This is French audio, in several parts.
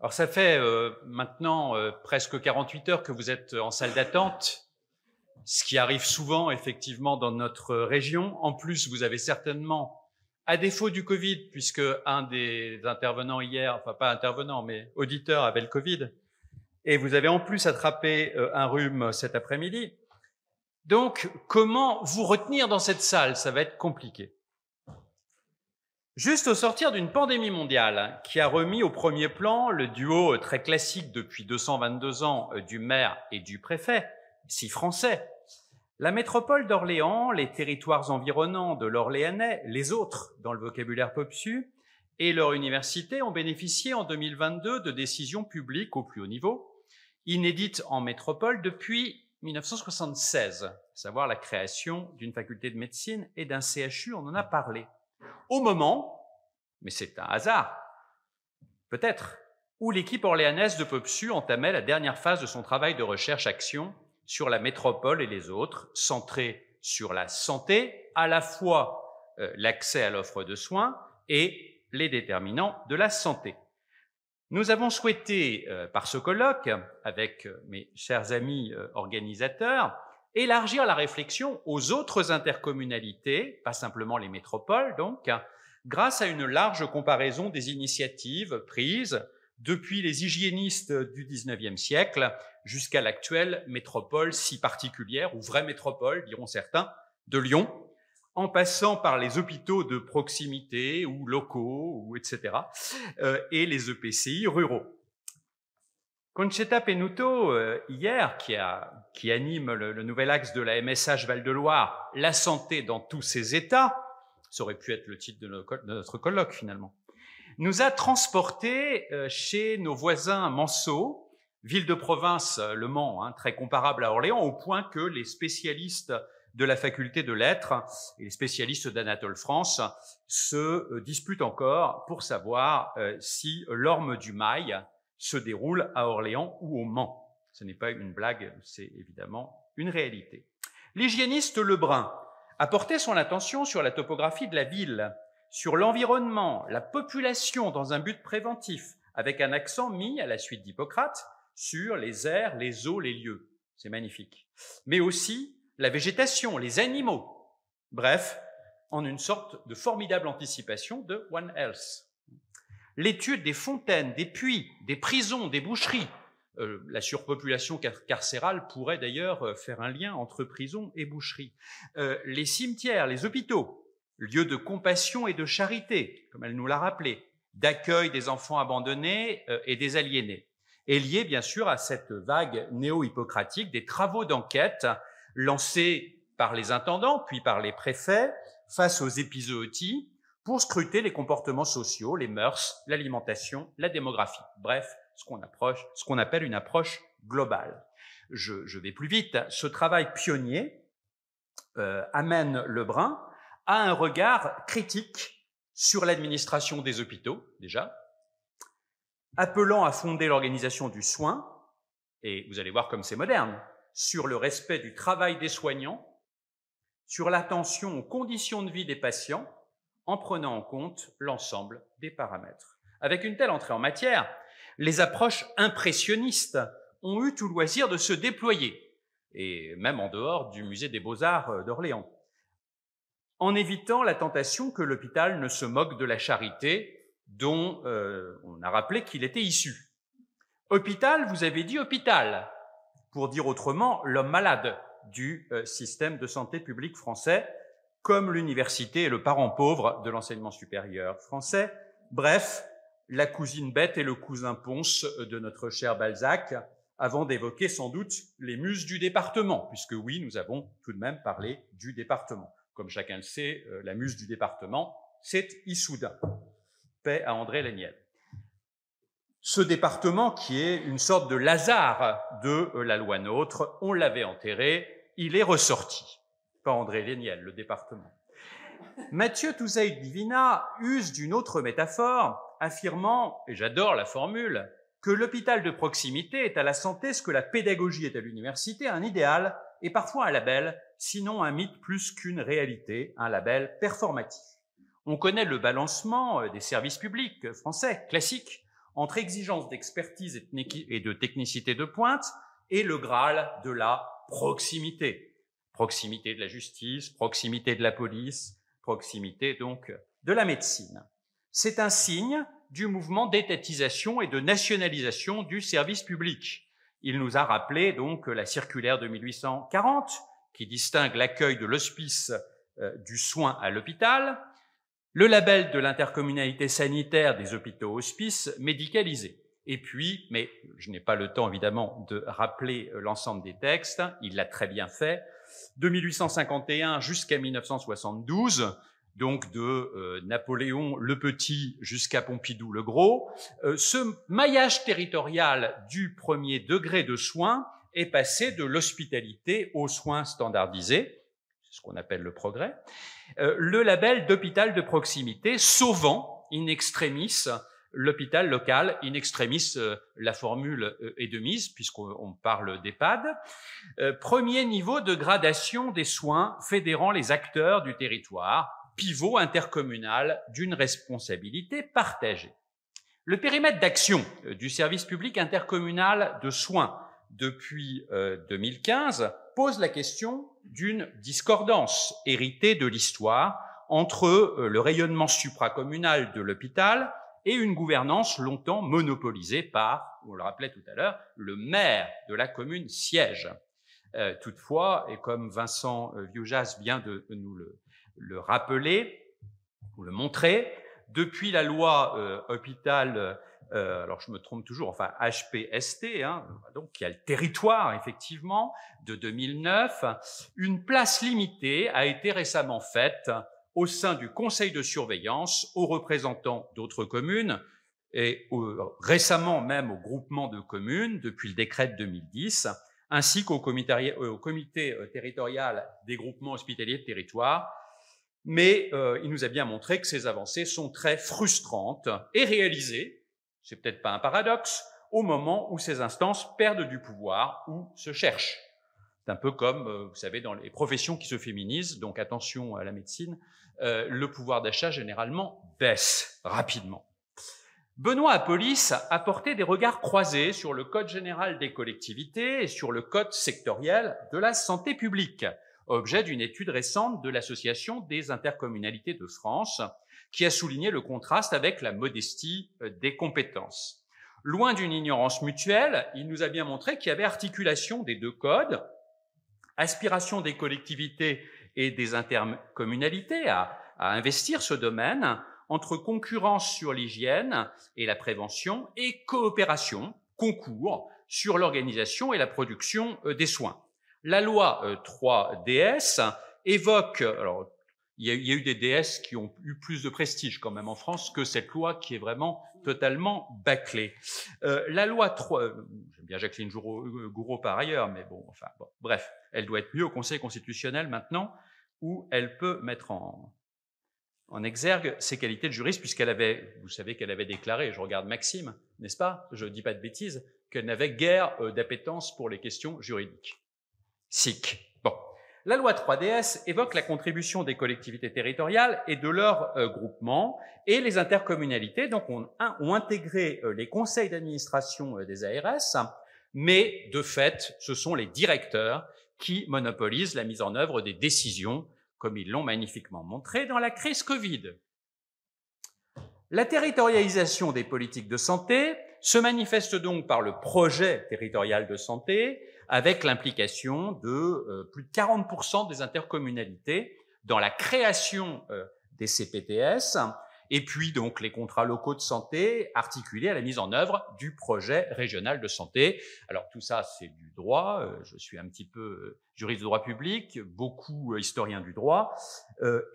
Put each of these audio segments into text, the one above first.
Alors ça fait maintenant presque 48 heures que vous êtes en salle d'attente, ce qui arrive souvent effectivement dans notre région. En plus, vous avez certainement, à défaut du Covid, puisque un des intervenants hier, enfin pas intervenant, mais auditeur avait le Covid, et vous avez en plus attrapé un rhume cet après-midi. Donc, comment vous retenir dans cette salle? Ça va être compliqué. Juste au sortir d'une pandémie mondiale qui a remis au premier plan le duo très classique depuis 222 ans du maire et du préfet, si français, la métropole d'Orléans, les territoires environnants de l'Orléanais, les autres dans le vocabulaire popsu, et leur université ont bénéficié en 2022 de décisions publiques au plus haut niveau, inédites en métropole depuis 1976, à savoir la création d'une faculté de médecine et d'un CHU, on en a parlé. Au moment, mais c'est un hasard, peut-être, où l'équipe orléanaise de Popsu entamait la dernière phase de son travail de recherche-action sur la métropole et les autres, centrée sur la santé, à la fois l'accès à l'offre de soins et les déterminants de la santé. Nous avons souhaité, par ce colloque, avec mes chers amis organisateurs, élargir la réflexion aux autres intercommunalités, pas simplement les métropoles donc, grâce à une large comparaison des initiatives prises depuis les hygiénistes du XIXe siècle jusqu'à l'actuelle métropole si particulière, ou vraie métropole, diront certains, de Lyon, en passant par les hôpitaux de proximité ou locaux, ou etc., et les EPCI ruraux. Concetta Penuto, hier, qui anime le nouvel axe de la MSH Val-de-Loire, la santé dans tous ses états, ça aurait pu être le titre de notre colloque finalement, nous a transportés chez nos voisins manceaux, ville de province, Le Mans, très comparable à Orléans, au point que les spécialistes de la faculté de lettres et les spécialistes d'Anatole France se disputent encore pour savoir si l'orme du Mail se déroule à Orléans ou au Mans. Ce n'est pas une blague, c'est évidemment une réalité. L'hygiéniste Lebrun a porté son attention sur la topographie de la ville, sur l'environnement, la population dans un but préventif, avec un accent mis, à la suite d'Hippocrate, sur les airs, les eaux, les lieux. C'est magnifique. Mais aussi la végétation, les animaux. Bref, en une sorte de formidable anticipation de One Health. L'étude des fontaines, des puits, des prisons, des boucheries. La surpopulation carcérale pourrait d'ailleurs faire un lien entre prison et boucherie. Les cimetières, les hôpitaux, lieux de compassion et de charité, comme elle nous l'a rappelé, d'accueil des enfants abandonnés et des aliénés. Et lié bien sûr à cette vague néo-hippocratique des travaux d'enquête lancés par les intendants puis par les préfets face aux épizooties pour scruter les comportements sociaux, les mœurs, l'alimentation, la démographie. Bref, ce qu'on appelle une approche globale. Je vais plus vite. Ce travail pionnier amène Lebrun à un regard critique sur l'administration des hôpitaux, déjà, appelant à fonder l'organisation du soin, et vous allez voir comme c'est moderne, sur le respect du travail des soignants, sur l'attention aux conditions de vie des patients, en prenant en compte l'ensemble des paramètres. Avec une telle entrée en matière, les approches impressionnistes ont eu tout loisir de se déployer, et même en dehors du musée des Beaux-Arts d'Orléans, en évitant la tentation que l'hôpital ne se moque de la charité dont on a rappelé qu'il était issu. Hôpital, vous avez dit hôpital, pour dire autrement l'homme malade du système de santé publique français, comme l'université est le parent pauvre de l'enseignement supérieur français. Bref, la cousine bête et le cousin ponce de notre cher Balzac, avant d'évoquer sans doute les muses du département, puisque oui, nous avons tout de même parlé du département. Comme chacun le sait, la muse du département, c'est Issoudun. Paix à André Léniel. Ce département, qui est une sorte de Lazare de la loi NOTRe, on l'avait enterré, il est ressorti. Pas André Léniel, le département. Mathieu Touzaï-Divina use d'une autre métaphore, affirmant, et j'adore la formule, que l'hôpital de proximité est à la santé ce que la pédagogie est à l'université, un idéal et parfois un label, sinon un mythe plus qu'une réalité, un label performatif. On connaît le balancement des services publics français classiques entre exigence d'expertise et de technicité de pointe et le Graal de la proximité. Proximité de la justice, proximité de la police, proximité donc de la médecine. C'est un signe du mouvement d'étatisation et de nationalisation du service public. Il nous a rappelé donc la circulaire de 1840 qui distingue l'accueil de l'hospice du soin à l'hôpital, le label de l'intercommunalité sanitaire des hôpitaux hospices médicalisés. Et puis, mais je n'ai pas le temps évidemment de rappeler l'ensemble des textes, il l'a très bien fait, de 1851 jusqu'à 1972, donc de Napoléon le Petit jusqu'à Pompidou le Gros, ce maillage territorial du premier degré de soins est passé de l'hospitalité aux soins standardisés, c'est ce qu'on appelle le progrès, le label d'hôpital de proximité, sauvant in extremis l'hôpital local, in extremis, la formule est de mise puisqu'on parle d'EHPAD. Premier niveau de gradation des soins fédérant les acteurs du territoire, pivot intercommunal d'une responsabilité partagée. Le périmètre d'action du service public intercommunal de soins depuis 2015 pose la question d'une discordance héritée de l'histoire entre le rayonnement supracommunal de l'hôpital et une gouvernance longtemps monopolisée par, on le rappelait tout à l'heure, le maire de la commune siège. Toutefois, et comme Vincent Vieujas vient de nous le rappeler, ou le montrer, depuis la loi hôpital, alors je me trompe toujours, enfin HPST, donc qui a le territoire effectivement, de 2009, une place limitée a été récemment faite au sein du conseil de surveillance aux représentants d'autres communes et récemment même au groupement de communes depuis le décret de 2010, ainsi qu'au comité territorial des groupements hospitaliers de territoire. Mais il nous a bien montré que ces avancées sont très frustrantes et réalisées, c'est peut-être pas un paradoxe, au moment où ces instances perdent du pouvoir ou se cherchent. C'est un peu comme, vous savez, dans les professions qui se féminisent, donc attention à la médecine, le pouvoir d'achat généralement baisse rapidement. Benoît Apolis a porté des regards croisés sur le Code général des collectivités et sur le Code sectoriel de la santé publique, objet d'une étude récente de l'Association des intercommunalités de France, qui a souligné le contraste avec la modestie des compétences. Loin d'une ignorance mutuelle, il nous a bien montré qu'il y avait articulation des deux codes, aspiration des collectivités et des intercommunalités à investir ce domaine, entre concurrence sur l'hygiène et la prévention et coopération, concours sur l'organisation et la production des soins. La loi 3DS évoque, alors il y a eu des DS qui ont eu plus de prestige quand même en France que cette loi qui est vraiment totalement bâclée. La loi 3, j'aime bien Jacqueline Gouraud par ailleurs, mais bon, enfin, bon, bref, elle doit être mieux au Conseil constitutionnel maintenant, où elle peut mettre en exergue ses qualités de juriste, puisqu'elle avait, vous savez qu'elle avait déclaré, je regarde Maxime, n'est-ce pas, je ne dis pas de bêtises, qu'elle n'avait guère d'appétence pour les questions juridiques. SIC. Bon. La loi 3DS évoque la contribution des collectivités territoriales et de leurs groupements, et les intercommunalités donc ont intégré les conseils d'administration des ARS, mais de fait, ce sont les directeurs qui monopolisent la mise en œuvre des décisions, comme ils l'ont magnifiquement montré dans la crise Covid. La territorialisation des politiques de santé se manifeste donc par le projet territorial de santé, avec l'implication de plus de 40% des intercommunalités dans la création des CPTS, et puis donc les contrats locaux de santé articulés à la mise en œuvre du projet régional de santé. Alors tout ça, c'est du droit, je suis un petit peu juriste de droit public, beaucoup historien du droit,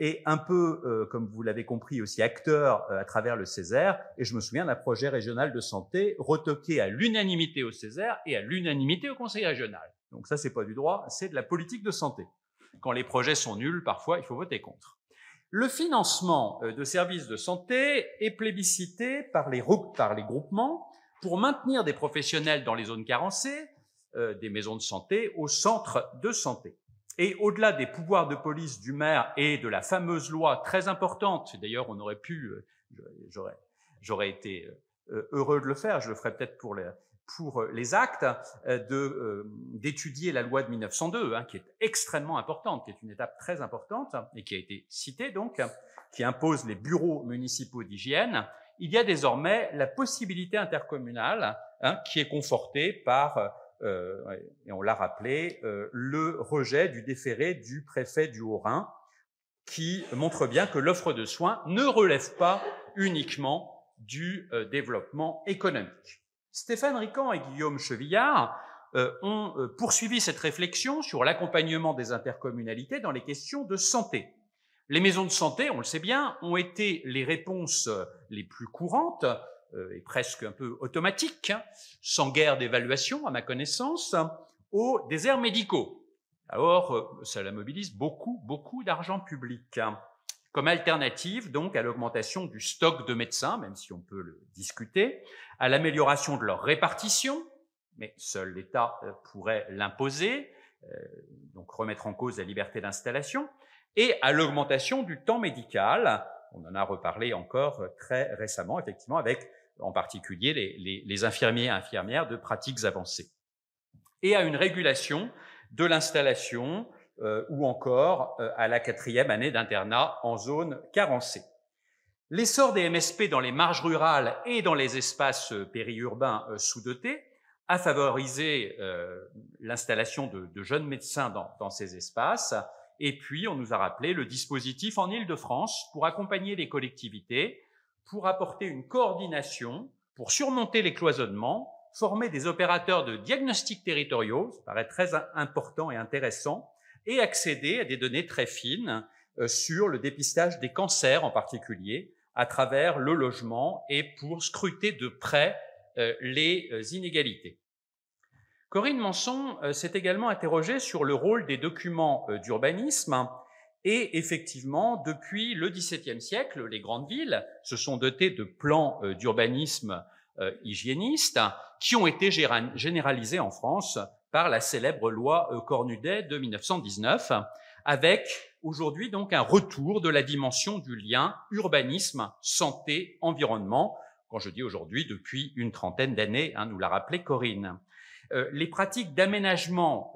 et un peu, comme vous l'avez compris, aussi acteur à travers le Césaire, et je me souviens d'un projet régional de santé retoqué à l'unanimité au Césaire et à l'unanimité au Conseil régional. Donc ça, c'est pas du droit, c'est de la politique de santé. Quand les projets sont nuls, parfois, il faut voter contre. Le financement de services de santé est plébiscité par les groupements pour maintenir des professionnels dans les zones carencées, des maisons de santé, au centre de santé. Et au-delà des pouvoirs de police du maire et de la fameuse loi très importante, d'ailleurs on aurait pu, j'aurais été heureux de le faire, je le ferai peut-être pour les actes, d'étudier la loi de 1902, qui est extrêmement importante, qui est une étape très importante et qui a été citée donc, qui impose les bureaux municipaux d'hygiène. Il y a désormais la possibilité intercommunale qui est confortée par, et on l'a rappelé, le rejet du déféré du préfet du Haut-Rhin, qui montre bien que l'offre de soins ne relève pas uniquement du développement économique. Stéphane Rican et Guillaume Chevillard ont poursuivi cette réflexion sur l'accompagnement des intercommunalités dans les questions de santé. Les maisons de santé, on le sait bien, ont été les réponses les plus courantes et presque un peu automatiques, sans guère d'évaluation à ma connaissance, aux déserts médicaux. Alors, cela mobilise beaucoup d'argent public. Comme alternative, donc, à l'augmentation du stock de médecins, même si on peut le discuter, à l'amélioration de leur répartition, mais seul l'État pourrait l'imposer, donc remettre en cause la liberté d'installation, et à l'augmentation du temps médical. On en a reparlé encore très récemment, effectivement, avec en particulier les infirmiers et infirmières de pratiques avancées. Et à une régulation de l'installation ou encore à la 4e année d'internat en zone carencée. L'essor des MSP dans les marges rurales et dans les espaces périurbains sous-dotés a favorisé l'installation de jeunes médecins dans ces espaces. Et puis, on nous a rappelé le dispositif en Île-de-France pour accompagner les collectivités, pour apporter une coordination, pour surmonter les cloisonnements, former des opérateurs de diagnostics territoriaux, ça paraît très important et intéressant, et accéder à des données très fines sur le dépistage des cancers en particulier, à travers le logement et pour scruter de près les inégalités. Corinne Manson s'est également interrogée sur le rôle des documents d'urbanisme et effectivement, depuis le XVIIe siècle, les grandes villes se sont dotées de plans d'urbanisme hygiénistes qui ont été généralisés en France par la célèbre loi Cornudet de 1919, avec aujourd'hui donc un retour de la dimension du lien urbanisme, santé, environnement. Quand je dis aujourd'hui, depuis une trentaine d'années, nous l'a rappelé Corinne. Les pratiques d'aménagement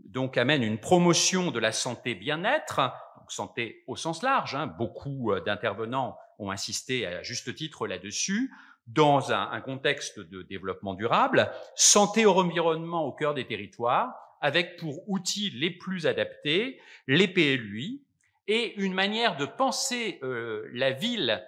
donc amènent une promotion de la santé bien-être, donc santé au sens large. Beaucoup d'intervenants ont insisté à juste titre là-dessus, dans un contexte de développement durable, santé au environnement au cœur des territoires, avec pour outils les plus adaptés les PLUI et une manière de penser la ville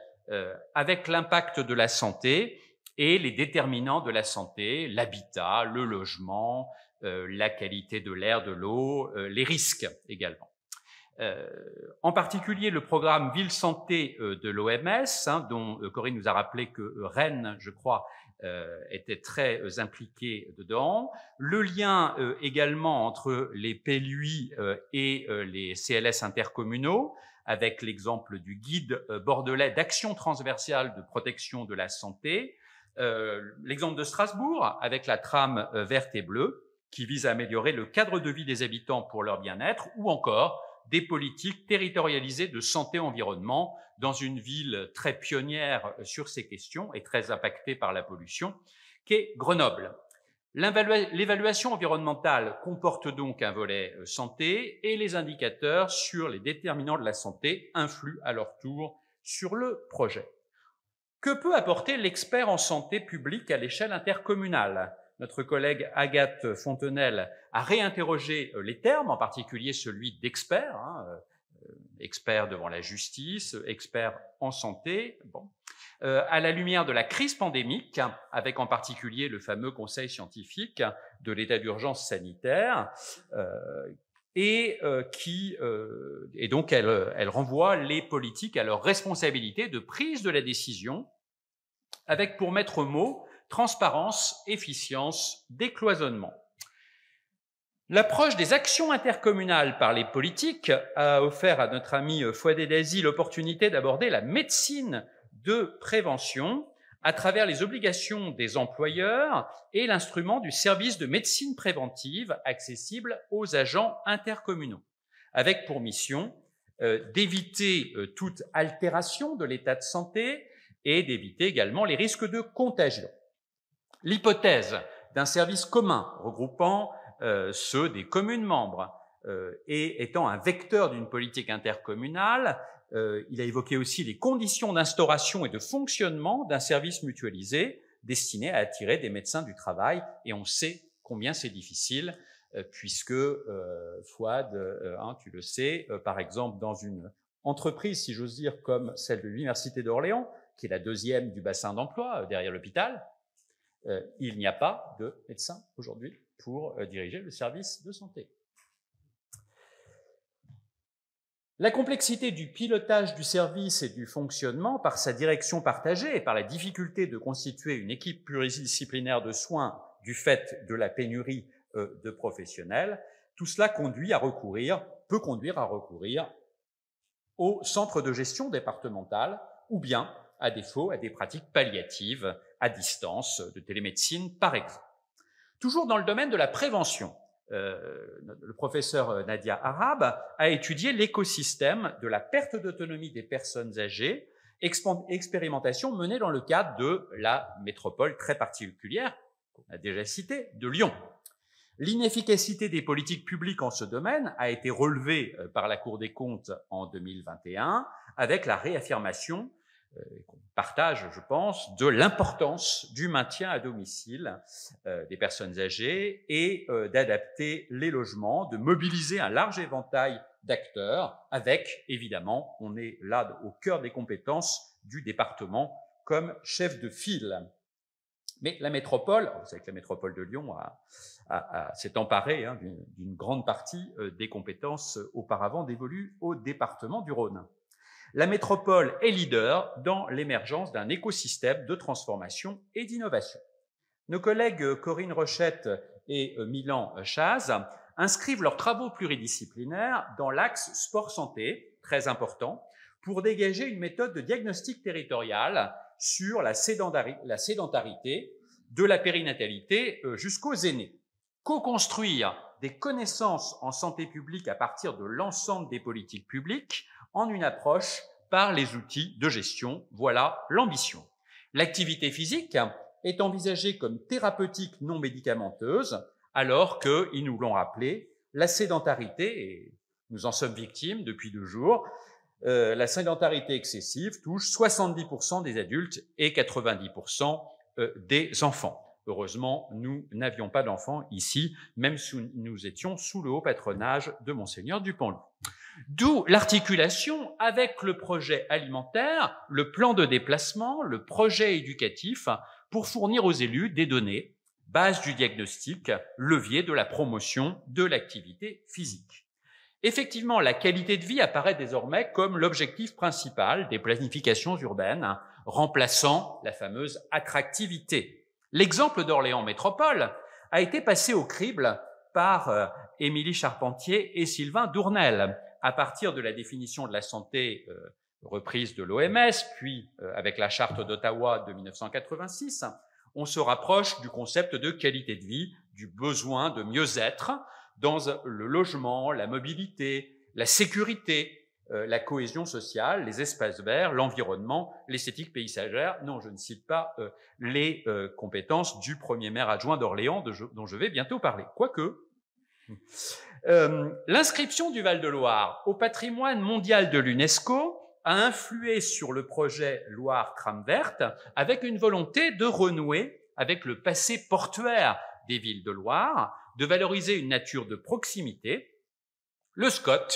avec l'impact de la santé et les déterminants de la santé, l'habitat, le logement, la qualité de l'air, de l'eau, les risques également. En particulier le programme Ville Santé de l'OMS, dont Corinne nous a rappelé que Rennes, je crois, était très impliqué dedans. Le lien également entre les PLUI et les CLS intercommunaux, avec l'exemple du guide bordelais d'action transversale de protection de la santé. L'exemple de Strasbourg, avec la trame verte et bleue, qui vise à améliorer le cadre de vie des habitants pour leur bien-être, ou encore des politiques territorialisées de santé-environnement dans une ville très pionnière sur ces questions et très impactée par la pollution, qu'est Grenoble. L'évaluation environnementale comporte donc un volet santé et les indicateurs sur les déterminants de la santé influent à leur tour sur le projet. Que peut apporter l'expert en santé publique à l'échelle intercommunale ? Notre collègue Agathe Fontenelle a réinterrogé les termes, en particulier celui d'expert, expert devant la justice, expert en santé, à la lumière de la crise pandémique, avec en particulier le fameux conseil scientifique de l'état d'urgence sanitaire, et donc elle renvoie les politiques à leur responsabilité de prise de la décision, avec pour maître mot transparence, efficience, décloisonnement. L'approche des actions intercommunales par les politiques a offert à notre ami Fouadé Dazi l'opportunité d'aborder la médecine de prévention à travers les obligations des employeurs et l'instrument du service de médecine préventive accessible aux agents intercommunaux, avec pour mission d'éviter toute altération de l'état de santé et d'éviter également les risques de contagion. L'hypothèse d'un service commun regroupant ceux des communes membres et étant un vecteur d'une politique intercommunale, il a évoqué aussi les conditions d'instauration et de fonctionnement d'un service mutualisé destiné à attirer des médecins du travail, et on sait combien c'est difficile, puisque, Fouad, tu le sais, par exemple, dans une entreprise, si j'ose dire, comme celle de l'Université d'Orléans, qui est la deuxième du bassin d'emploi derrière l'hôpital, il n'y a pas de médecin aujourd'hui pour diriger le service de santé. La complexité du pilotage du service et du fonctionnement par sa direction partagée et par la difficulté de constituer une équipe pluridisciplinaire de soins du fait de la pénurie de professionnels, tout cela peut conduire à recourir au centre de gestion départemental ou bien, à défaut, à des pratiques palliatives à distance, de télémédecine par exemple. Toujours dans le domaine de la prévention, le professeur Nadia Arab a étudié l'écosystème de la perte d'autonomie des personnes âgées, expérimentation menée dans le cadre de la métropole très particulière, qu'on a déjà citée, de Lyon. L'inefficacité des politiques publiques en ce domaine a été relevée par la Cour des comptes en 2021, avec la réaffirmation qu'on partage, je pense, de l'importance du maintien à domicile des personnes âgées et d'adapter les logements, de mobiliser un large éventail d'acteurs avec, évidemment, on est là au cœur des compétences du département comme chef de file. Mais la métropole, vous savez que la métropole de Lyon s'est emparée d'une grande partie des compétences auparavant dévolues au département du Rhône. La métropole est leader dans l'émergence d'un écosystème de transformation et d'innovation. Nos collègues Corinne Rochette et Milan Chaz inscrivent leurs travaux pluridisciplinaires dans l'axe sport-santé, très important, pour dégager une méthode de diagnostic territorial sur la sédentarité, de la périnatalité jusqu'aux aînés. Co-construire des connaissances en santé publique à partir de l'ensemble des politiques publiques en une approche par les outils de gestion. Voilà l'ambition. L'activité physique est envisagée comme thérapeutique non médicamenteuse, alors que, ils nous l'ont rappelé, la sédentarité, et nous en sommes victimes depuis 2 jours, la sédentarité excessive touche 70% des adultes et 90% des enfants. Heureusement, nous n'avions pas d'enfants ici, même si nous étions sous le haut patronage de Monseigneur Dupanloup. D'où l'articulation avec le projet alimentaire, le plan de déplacement, le projet éducatif, pour fournir aux élus des données, base du diagnostic, levier de la promotion de l'activité physique. Effectivement, la qualité de vie apparaît désormais comme l'objectif principal des planifications urbaines, remplaçant la fameuse attractivité. L'exemple d'Orléans Métropole a été passé au crible par Émilie Charpentier et Sylvain Dournel, à partir de la définition de la santé reprise de l'OMS, puis avec la charte d'Ottawa de 1986, on se rapproche du concept de qualité de vie, du besoin de mieux-être dans le logement, la mobilité, la sécurité, la cohésion sociale, les espaces verts, l'environnement, l'esthétique paysagère. Non, je ne cite pas les compétences du premier maire adjoint d'Orléans dont je vais bientôt parler. Quoique, l'inscription du Val-de-Loire au patrimoine mondial de l'UNESCO a influé sur le projet Loire Trame Verte avec une volonté de renouer avec le passé portuaire des villes de Loire, de valoriser une nature de proximité. Le SCOT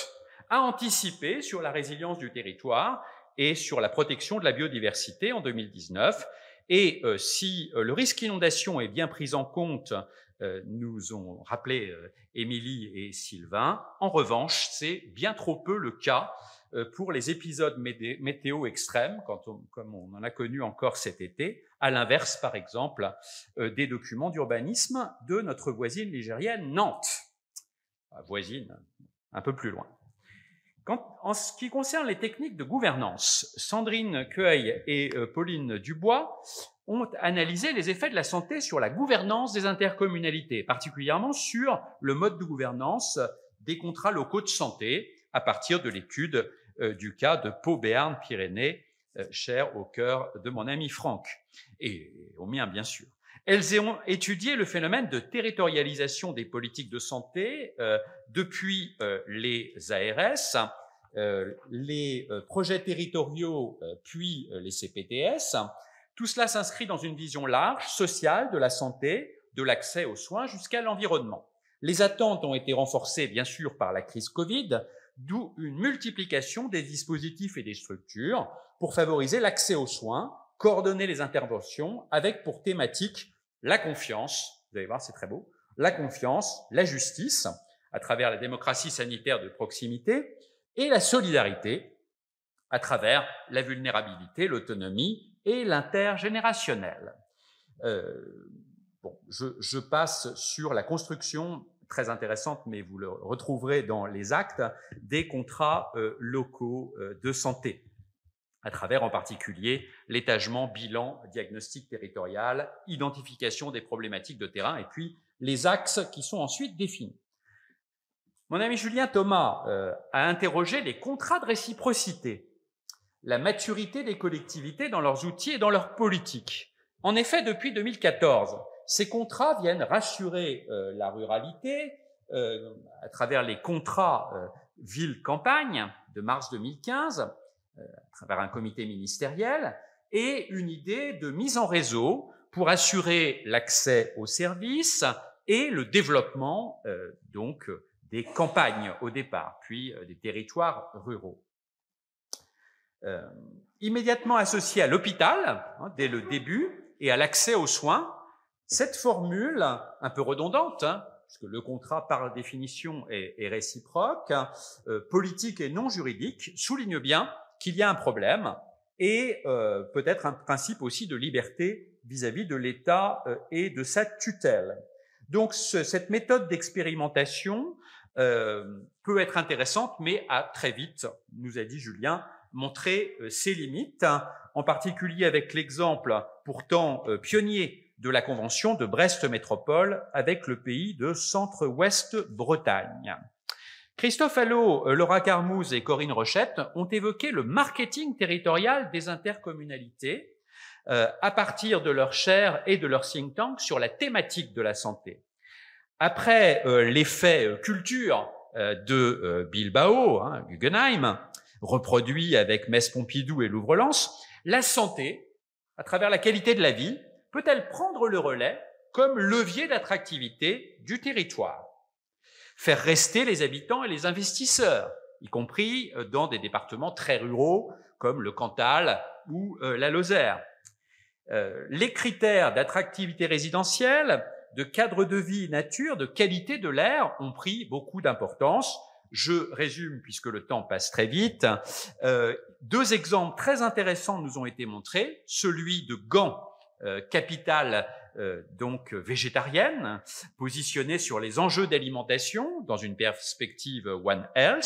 a anticipé sur la résilience du territoire et sur la protection de la biodiversité en 2019. Et si le risque inondation est bien pris en compte, nous ont rappelé Émilie et Sylvain, en revanche, c'est bien trop peu le cas pour les épisodes météo extrêmes, comme on en a connu encore cet été, à l'inverse, par exemple, des documents d'urbanisme de notre voisine ligérienne Nantes, voisine un peu plus loin. En ce qui concerne les techniques de gouvernance, Sandrine Queuil et Pauline Dubois ont analysé les effets de la santé sur la gouvernance des intercommunalités, particulièrement sur le mode de gouvernance des contrats locaux de santé, à partir de l'étude du cas de Pau-Béarn-Pyrénées chère au cœur de mon ami Franck, et au mien bien sûr. Elles ont étudié le phénomène de territorialisation des politiques de santé depuis les ARS, les projets territoriaux, puis les CPTS. Tout cela s'inscrit dans une vision large, sociale de la santé, de l'accès aux soins jusqu'à l'environnement. Les attentes ont été renforcées, bien sûr, par la crise Covid, d'où une multiplication des dispositifs et des structures pour favoriser l'accès aux soins, coordonner les interventions avec pour thématique la confiance, vous allez voir, c'est très beau, la confiance, la justice, à travers la démocratie sanitaire de proximité, et la solidarité, à travers la vulnérabilité, l'autonomie et l'intergénérationnel. Je passe sur la construction, très intéressante, mais vous le retrouverez dans les actes, des contrats locaux de santé, à travers en particulier l'étagement, bilan, diagnostic territorial, identification des problématiques de terrain, et puis les axes qui sont ensuite définis. Mon ami Julien Thomas a interrogé les contrats de réciprocité, la maturité des collectivités dans leurs outils et dans leurs politiques. En effet, depuis 2014, ces contrats viennent rassurer la ruralité à travers les contrats ville-campagne de mars 2015, à travers un comité ministériel, et une idée de mise en réseau pour assurer l'accès aux services et le développement des campagnes au départ, puis des territoires ruraux. Immédiatement associée à l'hôpital, dès le début, et à l'accès aux soins, cette formule, un peu redondante, puisque le contrat par définition est réciproque, politique et non juridique, souligne bien qu'il y a un problème et peut-être un principe aussi de liberté vis-à-vis de l'État et de sa tutelle. Donc cette méthode d'expérimentation peut être intéressante, mais a très vite, nous a dit Julien, montré ses limites, en particulier avec l'exemple pourtant pionnier de la Convention de Brest Métropole avec le pays de Centre-Ouest Bretagne. Christophe Allo, Laura Carmouze et Corinne Rochette ont évoqué le marketing territorial des intercommunalités à partir de leur chaire et de leur think tank sur la thématique de la santé. Après l'effet culture de Bilbao, Guggenheim, reproduit avec Metz Pompidou et Louvre-Lens, la santé, à travers la qualité de la vie, peut-elle prendre le relais comme levier d'attractivité du territoire? Faire rester les habitants et les investisseurs, y compris dans des départements très ruraux comme le Cantal ou la Lozère. Les critères d'attractivité résidentielle, de cadre de vie nature, de qualité de l'air ont pris beaucoup d'importance. Je résume puisque le temps passe très vite. Deux exemples très intéressants nous ont été montrés. Celui de Gand, capitale végétarienne, positionnée sur les enjeux d'alimentation dans une perspective One Health,